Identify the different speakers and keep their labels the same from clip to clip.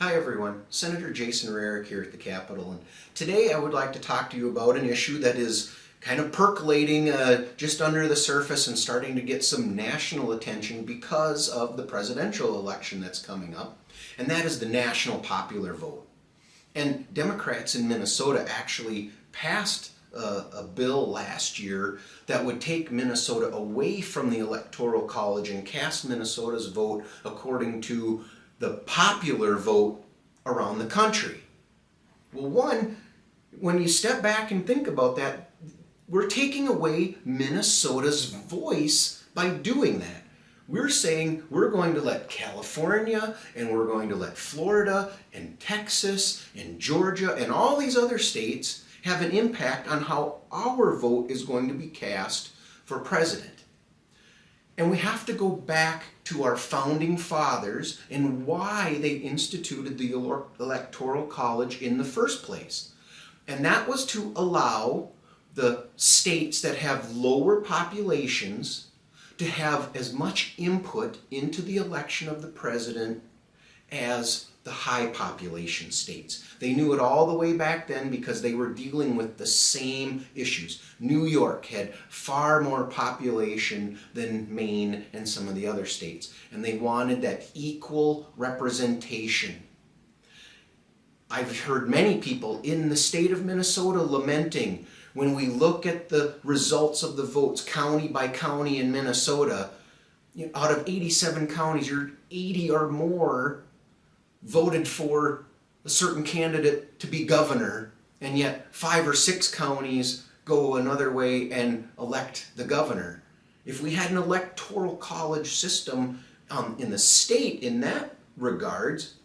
Speaker 1: Hi everyone, Senator Jason Rarick here at the Capitol, and today I would like to talk to you about an issue that is kind of percolating just under the surface and starting to get some national attention because of the presidential election that's coming up, and that is the national popular vote. And Democrats in Minnesota actually passed a bill last year that would take Minnesota away from the Electoral College and cast Minnesota's vote according to the popular vote around the country. Well, one, when you step back and think about that, we're taking away Minnesota's voice by doing that. We're saying we're going to let California and we're going to let Florida and Texas and Georgia and all these other states have an impact on how our vote is going to be cast for president. And we have to go back to our founding fathers and why they instituted the Electoral College in the first place. And that was to allow the states that have lower populations to have as much input into the election of the president as the high population states. They knew it all the way back then because they were dealing with the same issues. New York had far more population than Maine and some of the other states, and they wanted that equal representation. I've heard many people in the state of Minnesota lamenting when we look at the results of the votes county by county in Minnesota. Out of 87 counties, you're 80 or more voted for a certain candidate to be governor, and yet 5 or 6 counties go another way and elect the governor. If we had an electoral college system in the state in that regards,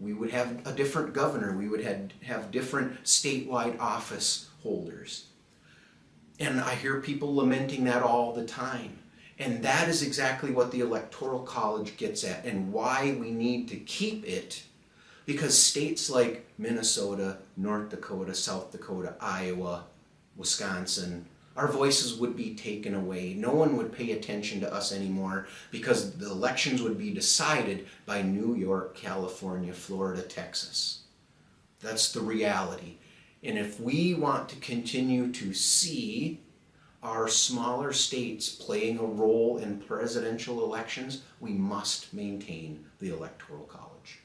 Speaker 1: we would have a different governor. We would have different statewide office holders. And I hear people lamenting that all the time. And that is exactly what the Electoral College gets at and why we need to keep it, because states like Minnesota, North Dakota, South Dakota, Iowa, Wisconsin, our voices would be taken away. No one would pay attention to us anymore because the elections would be decided by New York, California, Florida, Texas. That's the reality. And if we want to continue to see our smaller states playing a role in presidential elections, we must maintain the Electoral College.